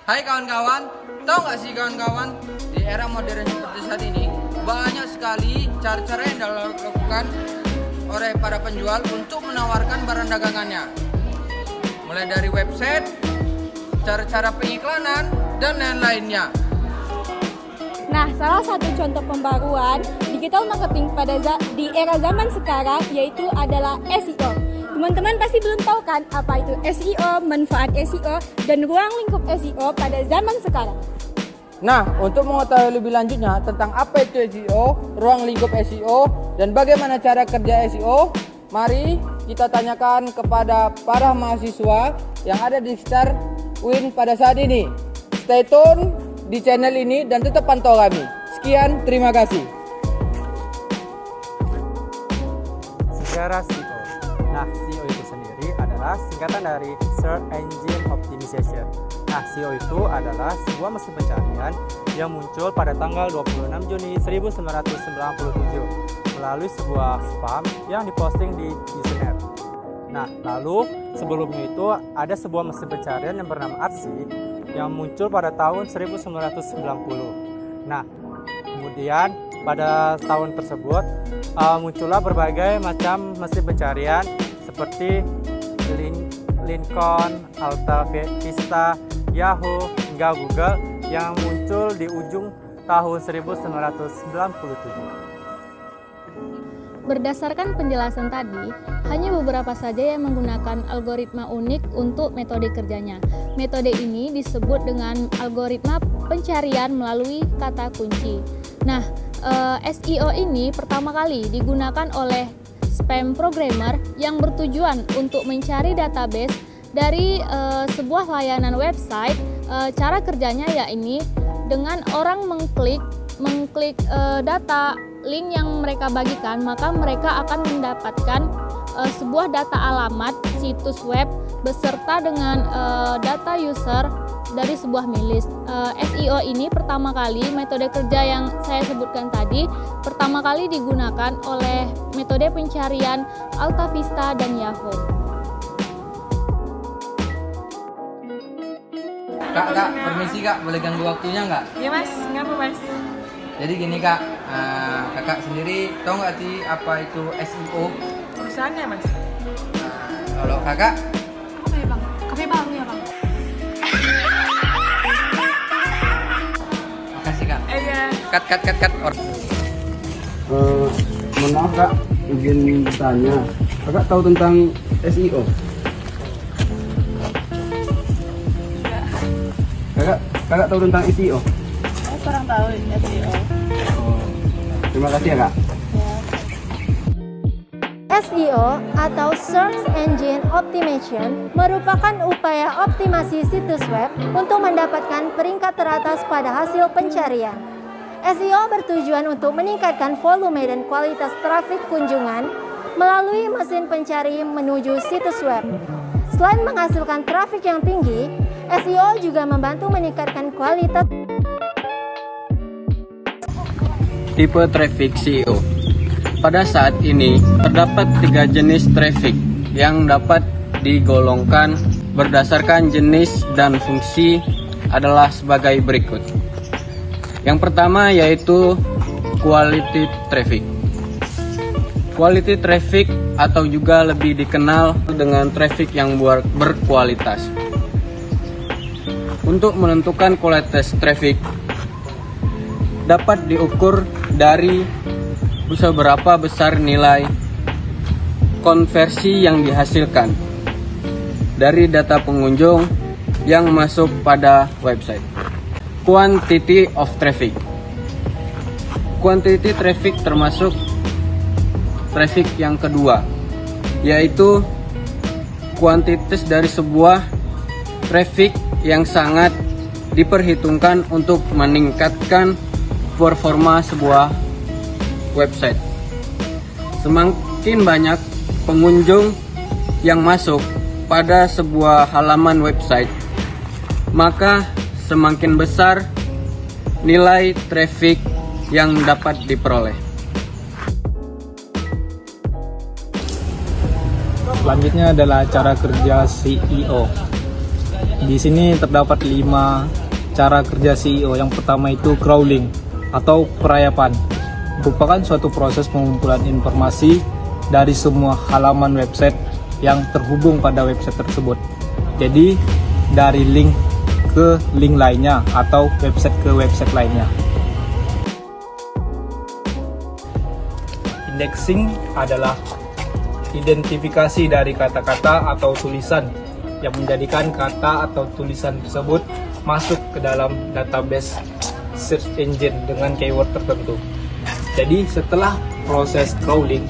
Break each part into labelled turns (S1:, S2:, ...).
S1: Hai kawan-kawan, tahu nggak sih kawan-kawan, di era modern seperti saat ini banyak sekali cara-cara yang dilakukan oleh para penjual untuk menawarkan barang dagangannya. Mulai dari website, cara-cara pengiklanan, dan lain-lainnya.
S2: Nah, salah satu contoh pembaruan digital marketing di era zaman sekarang yaitu adalah SEO. Teman-teman pasti belum tahu kan apa itu SEO, manfaat SEO, dan ruang lingkup SEO pada zaman sekarang.
S1: Nah, untuk mengetahui lebih lanjutnya tentang apa itu SEO, ruang lingkup SEO, dan bagaimana cara kerja SEO, mari kita tanyakan kepada para mahasiswa yang ada di sekitar UIN pada saat ini. Stay tune di channel ini dan tetap pantau kami. Sekian, terima kasih.
S3: Sejarah SEO. Nah, SEO itu sendiri adalah singkatan dari Search Engine Optimization. Nah, SEO itu adalah sebuah mesin pencarian yang muncul pada tanggal 26 Juni 1997 melalui sebuah spam yang diposting di Usenet. Nah, lalu sebelumnya itu ada sebuah mesin pencarian yang bernama Artsy yang muncul pada tahun 1990. Nah, kemudian pada tahun tersebut muncullah berbagai macam mesin pencarian seperti Lincoln, Alta Vista, Yahoo, hingga Google yang muncul di ujung tahun 1997.
S4: Berdasarkan penjelasan tadi, hanya beberapa saja yang menggunakan algoritma unik untuk metode kerjanya. Metode ini disebut dengan algoritma pencarian melalui kata kunci. Nah, SEO ini pertama kali digunakan oleh spam programmer yang bertujuan untuk mencari database dari sebuah layanan website. Cara kerjanya yakni dengan orang mengklik data link yang mereka bagikan, maka mereka akan mendapatkan sebuah data alamat situs web beserta dengan data user dari sebuah milis. SEO ini pertama kali, metode kerja yang saya sebutkan tadi pertama kali digunakan oleh metode pencarian Alta Vista dan Yahoo.
S1: Kak, permisi kak, boleh ganggu waktunya nggak?
S5: Iya mas, ngapa mas?
S1: Jadi gini kak, kakak sendiri tahu nggak sih apa itu SEO?
S5: Urusannya mas?
S1: Kalau kakak?
S2: Apa ya bang? Kafe baru ya bang?
S1: Makasih kak.
S5: Iya.
S1: Cut.
S6: Mohon maaf kak, izin bertanya. Kakak tahu tentang SEO? Kakak tahu tentang SEO?
S5: Aku kurang tahu SEO.
S6: Terima kasih ya kak.
S2: SEO atau Search Engine Optimization merupakan upaya optimasi situs web untuk mendapatkan peringkat teratas pada hasil pencarian. SEO bertujuan untuk meningkatkan volume dan kualitas trafik kunjungan melalui mesin pencari menuju situs web. Selain menghasilkan trafik yang tinggi, SEO juga membantu meningkatkan kualitas
S7: tipe traffic SEO. Pada saat ini terdapat 3 jenis traffic yang dapat digolongkan berdasarkan jenis dan fungsi adalah sebagai berikut. Yang pertama yaitu quality traffic. Quality traffic atau juga lebih dikenal dengan traffic yang berkualitas. Untuk menentukan kualitas traffic dapat diukur dari seberapa besar nilai konversi yang dihasilkan dari data pengunjung yang masuk pada website. Quantity of traffic. Quantity traffic termasuk traffic yang kedua, yaitu kuantitas dari sebuah traffic yang sangat diperhitungkan untuk meningkatkan performa sebuah website. Semakin banyak pengunjung yang masuk pada sebuah halaman website, maka semakin besar nilai traffic yang dapat diperoleh.
S3: Selanjutnya adalah cara kerja SEO. Di sini terdapat 5
S8: cara kerja SEO. Yang pertama itu crawling atau perayapan. Merupakan suatu proses pengumpulan informasi dari semua halaman website yang terhubung pada website tersebut. Jadi dari link ke link lainnya atau website ke website lainnya. Indexing adalah identifikasi dari kata-kata atau tulisan yang menjadikan kata atau tulisan tersebut masuk ke dalam database search engine dengan keyword tertentu. Jadi setelah proses crawling,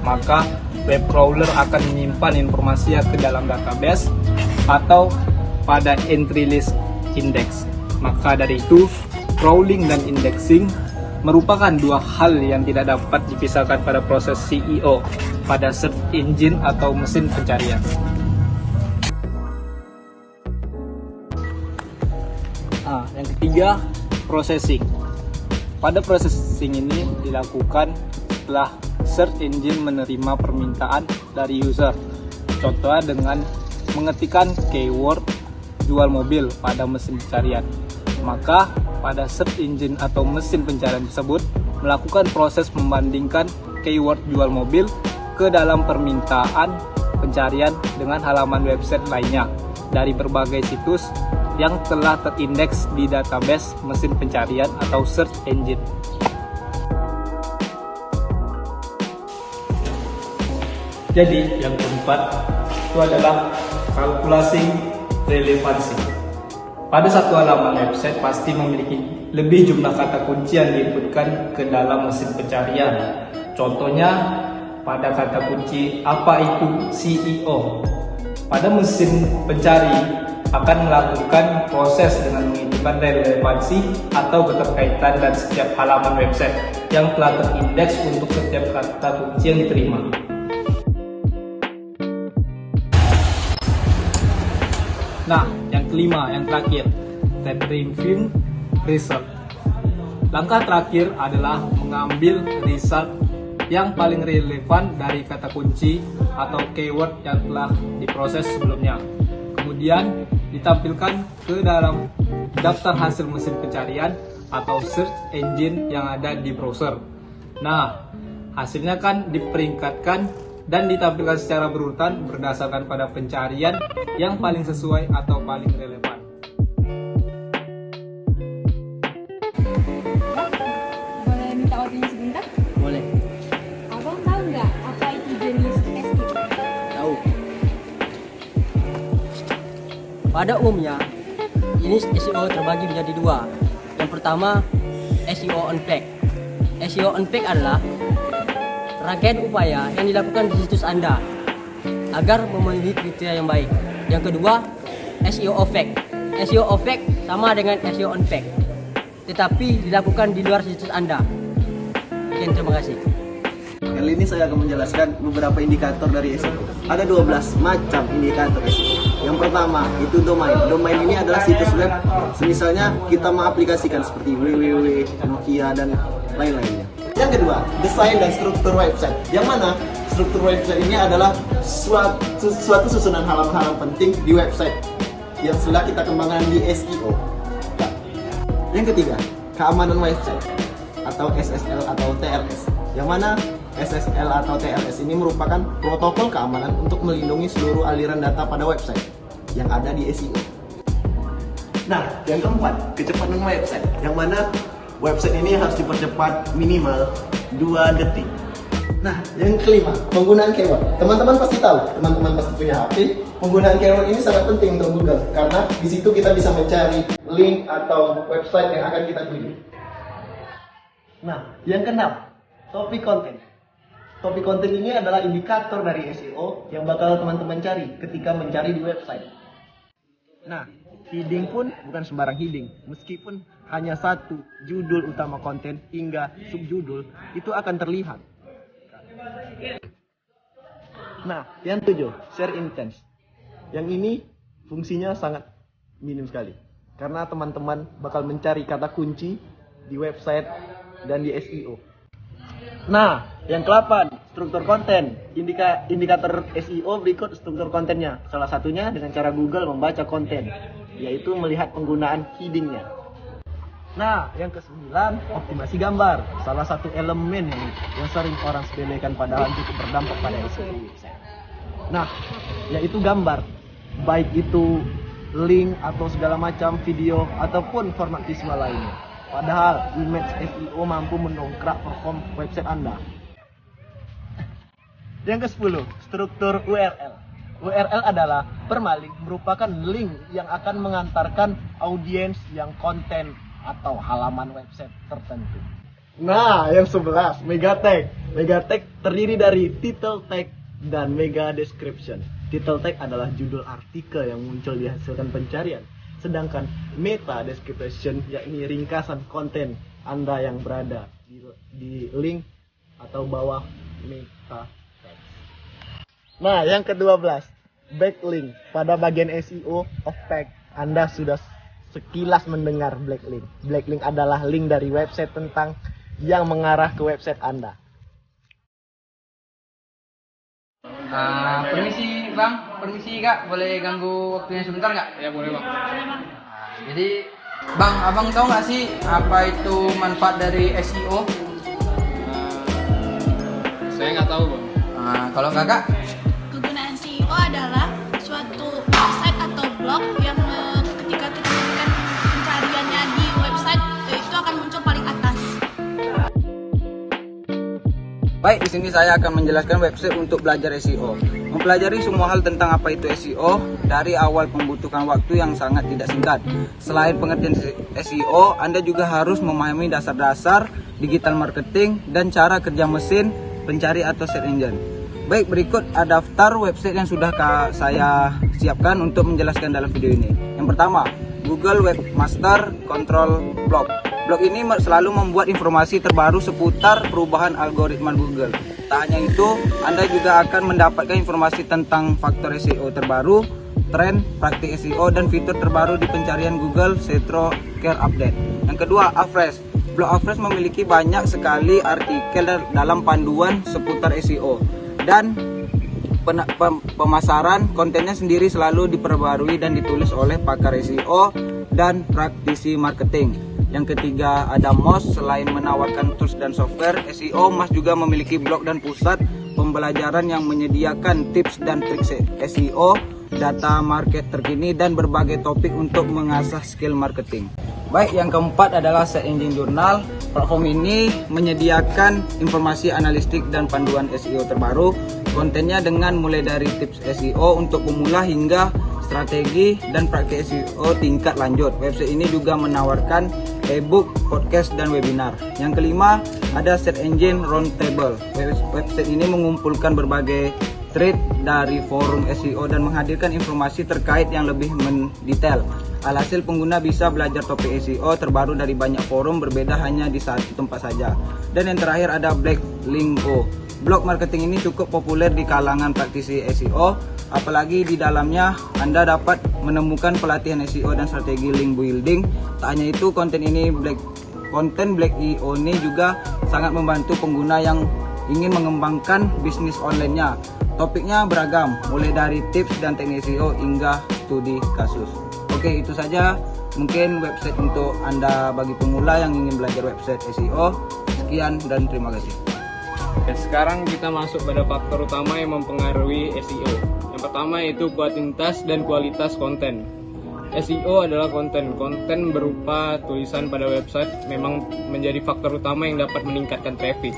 S8: maka web crawler akan menyimpan informasinya ke dalam database atau pada entry list index. Maka dari itu, crawling dan indexing merupakan dua hal yang tidak dapat dipisahkan pada proses SEO pada search engine atau mesin pencarian. Yang ketiga, processing. Pada processing ini dilakukan setelah search engine menerima permintaan dari user. Contohnya dengan mengetikkan keyword jual mobil pada mesin pencarian. Maka pada search engine atau mesin pencarian tersebut melakukan proses membandingkan keyword jual mobil ke dalam permintaan pencarian dengan halaman website lainnya dari berbagai situs yang telah terindeks di database mesin pencarian atau search engine. Jadi yang keempat itu adalah kalkulasi relevansi. Pada satu halaman website pasti memiliki lebih jumlah kata kunci yang diinputkan ke dalam mesin pencarian. Contohnya pada kata kunci apa itu SEO. Pada mesin pencari akan melakukan proses dengan menginputkan relevansi atau keterkaitan dan setiap halaman website yang telah terindeks untuk setiap kata kunci yang diterima. Nah, yang kelima, yang terakhir, retrieving result. Langkah terakhir adalah mengambil result yang paling relevan dari kata kunci atau keyword yang telah diproses sebelumnya. Kemudian ditampilkan ke dalam daftar hasil mesin pencarian atau search engine yang ada di browser. Nah, hasilnya kan diperingkatkan dan ditampilkan secara berurutan berdasarkan pada pencarian yang paling sesuai atau paling relevan.
S9: Boleh minta opini sebentar?
S10: Boleh.
S9: Abang tahu nggak apa itu jenis SEO?
S10: Tahu. Pada umumnya, jenis SEO terbagi menjadi dua. Yang pertama, SEO on-page. SEO on-page adalah rangkaian upaya yang dilakukan di situs Anda agar memenuhi kriteria yang baik. Yang kedua, SEO off-page. SEO off-page sama dengan SEO on-page, tetapi dilakukan di luar situs Anda. Sekian, terima kasih.
S11: Kali ini saya akan menjelaskan beberapa indikator dari SEO. Ada 12 macam indikator SEO. Yang pertama itu domain. Domain ini adalah situs web. Misalnya kita mengaplikasikan seperti www, Nokia dan lain-lainnya. Yang kedua, desain dan struktur website. Yang mana struktur website ini adalah suatu susunan halaman-halaman penting di website yang sudah kita kembangkan di SEO. Yang ketiga, keamanan website atau SSL atau TLS. Yang mana SSL atau TLS ini merupakan protokol keamanan untuk melindungi seluruh aliran data pada website yang ada di SEO. Nah, yang keempat, kecepatan website. Yang mana website ini harus dipercepat minimal 2 detik. Nah, yang kelima, penggunaan keyword. Teman-teman pasti tahu, teman-teman pasti punya HP. Penggunaan keyword ini sangat penting untuk Google karena di situ kita bisa mencari link atau website yang akan kita tuju. Nah, yang keenam, topik konten. Topik konten ini adalah indikator dari SEO yang bakal teman-teman cari ketika mencari di website. Nah, heading pun bukan sembarang heading. Meskipun hanya satu judul utama konten hingga subjudul, itu akan terlihat. Nah, yang 7, share intent. Yang ini fungsinya sangat minim sekali. Karena teman-teman bakal mencari kata kunci di website dan di SEO. Nah, yang ke-8, struktur konten. Indikator SEO berikut struktur kontennya. Salah satunya dengan cara Google membaca konten. yaitu melihat penggunaan headingnya. Nah, yang ke-9, optimasi gambar. Salah satu elemen yang sering orang sepelekan padahal cukup berdampak pada SEO website. Nah, yaitu gambar. Baik itu link atau segala macam video ataupun format visual lainnya. Padahal image SEO mampu mendongkrak perform website Anda. Yang ke-10, struktur URL. URL adalah permalink, merupakan link yang akan mengantarkan audiens yang konten atau halaman website tertentu. Nah, yang 11, mega tag. Mega tag terdiri dari title tag dan mega description. Title tag adalah judul artikel yang muncul di hasilkan pencarian. Sedangkan meta description yakni ringkasan konten Anda yang berada di link atau bawah meta text. Nah, yang ke-12, backlink. Pada bagian SEO of page, Anda sudah sekilas mendengar backlink. Backlink adalah link dari website tentang yang mengarah ke website Anda.
S1: Permisi Bang, permisi Kak, boleh ganggu waktunya sebentar nggak?
S3: Ya boleh Bang.
S1: Jadi Bang, abang tahu nggak sih apa itu manfaat dari SEO?
S3: Saya nggak tahu Bang.
S1: Kalau Kakak?
S9: Kegunaan SEO adalah suatu website atau blog yang ketika kita melakukan pencariannya di website itu akan muncul paling atas.
S1: Baik, di sini saya akan menjelaskan website untuk belajar SEO. Mempelajari semua hal tentang apa itu SEO dari awal membutuhkan waktu yang sangat tidak singkat. Selain pengertian SEO, Anda juga harus memahami dasar-dasar digital marketing dan cara kerja mesin pencari atau search engine. Baik, berikut ada daftar website yang sudah saya siapkan untuk menjelaskan dalam video ini. Yang pertama, Google Webmaster Control Blog. Blog ini selalu membuat informasi terbaru seputar perubahan algoritma Google. Tak hanya itu, Anda juga akan mendapatkan informasi tentang faktor SEO terbaru, tren, praktik SEO, dan fitur terbaru di pencarian Google Setro Care Update. Yang kedua, Ahrefs. Blog Ahrefs memiliki banyak sekali artikel dalam panduan seputar SEO. Dan pemasaran kontennya sendiri selalu diperbarui dan ditulis oleh pakar SEO dan praktisi marketing. Yang ketiga ada Moz. Selain menawarkan tools dan software SEO, Moz juga memiliki blog dan pusat pembelajaran yang menyediakan tips dan trik SEO, data market terkini, dan berbagai topik untuk mengasah skill marketing. Baik, yang keempat adalah Search Engine Journal. Platform ini menyediakan informasi analitik dan panduan SEO terbaru. Kontennya dengan mulai dari tips SEO untuk pemula hingga strategi dan praktik SEO tingkat lanjut. Website ini juga menawarkan e-book, podcast, dan webinar. Yang kelima ada Search Engine Roundtable. Website ini mengumpulkan berbagai thread dari forum SEO dan menghadirkan informasi terkait yang lebih mendetail. Alhasil pengguna bisa belajar topik SEO terbaru dari banyak forum berbeda hanya di satu tempat saja. Dan yang terakhir ada Backlinko. Blog marketing ini cukup populer di kalangan praktisi SEO, apalagi di dalamnya Anda dapat menemukan pelatihan SEO dan strategi link building. Tak hanya itu, konten Black.io ini juga sangat membantu pengguna yang ingin mengembangkan bisnis online-nya. Topiknya beragam, mulai dari tips dan teknik SEO hingga studi kasus. Oke, itu saja mungkin website untuk Anda bagi pemula yang ingin belajar website SEO. Sekian dan terima kasih.
S3: Sekarang kita masuk pada faktor utama yang mempengaruhi SEO. Yang pertama yaitu kuantitas dan kualitas konten. SEO adalah konten. Konten berupa tulisan pada website memang menjadi faktor utama yang dapat meningkatkan traffic.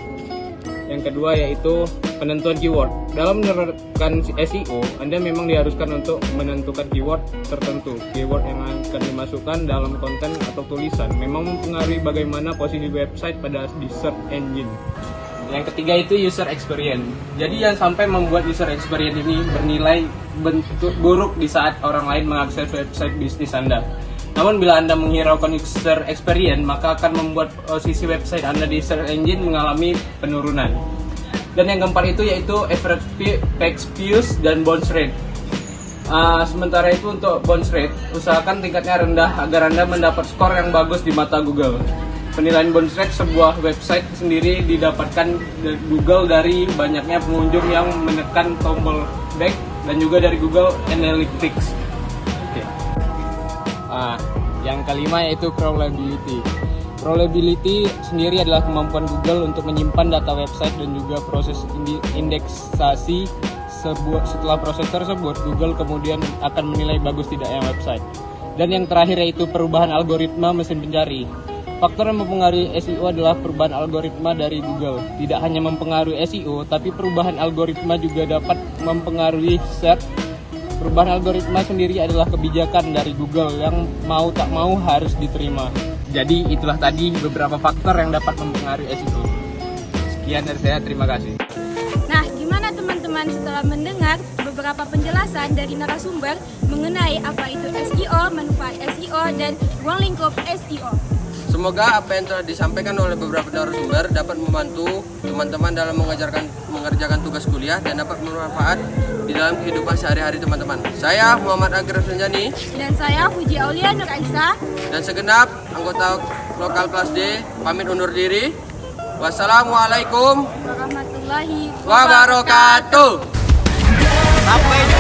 S3: Yang kedua yaitu penentuan keyword. Dalam menerapkan SEO, Anda memang diharuskan untuk menentukan keyword tertentu. Keyword yang akan dimasukkan dalam konten atau tulisan memang mempengaruhi bagaimana posisi website pada di search engine. Yang ketiga itu user experience. Jadi jangan sampai membuat user experience ini bernilai buruk di saat orang lain mengakses website bisnis Anda. Namun bila Anda menghiraukan user experience, maka akan membuat posisi website Anda di search engine mengalami penurunan. Dan yang keempat itu yaitu average page views dan bounce rate. Sementara itu untuk bounce rate, usahakan tingkatnya rendah agar Anda mendapat skor yang bagus di mata Google. Penilaian bounce rate sebuah website sendiri didapatkan Google dari banyaknya pengunjung yang menekan tombol back dan juga dari Google Analytics.
S7: Nah, yang kelima yaitu crawlability. Crawlability sendiri adalah kemampuan Google untuk menyimpan data website dan juga proses indeksasi setelah proses tersebut, Google kemudian akan menilai bagus tidaknya website. Dan yang terakhir yaitu perubahan algoritma mesin pencari. Faktor yang mempengaruhi SEO adalah perubahan algoritma dari Google. Tidak hanya mempengaruhi SEO, tapi perubahan algoritma juga dapat mempengaruhi search. Perubahan algoritma sendiri adalah kebijakan dari Google yang mau tak mau harus diterima. Jadi itulah tadi beberapa faktor yang dapat mempengaruhi SEO. Sekian dari saya, terima kasih.
S9: Nah, gimana teman-teman setelah mendengar beberapa penjelasan dari narasumber mengenai apa itu SEO, manfaat SEO, dan ruang lingkup SEO?
S7: Semoga apa yang telah disampaikan oleh beberapa narasumber dapat membantu teman-teman dalam mengerjakan tugas kuliah dan dapat bermanfaat di dalam kehidupan sehari-hari teman-teman. Saya Muhammad Agrif Senjani
S9: Dan saya Puji Aulia Nur Aisyah
S7: dan segenap anggota lokal kelas D pamit undur diri. Wassalamualaikum
S9: warahmatullahi
S7: wabarakatuh.
S8: Sampai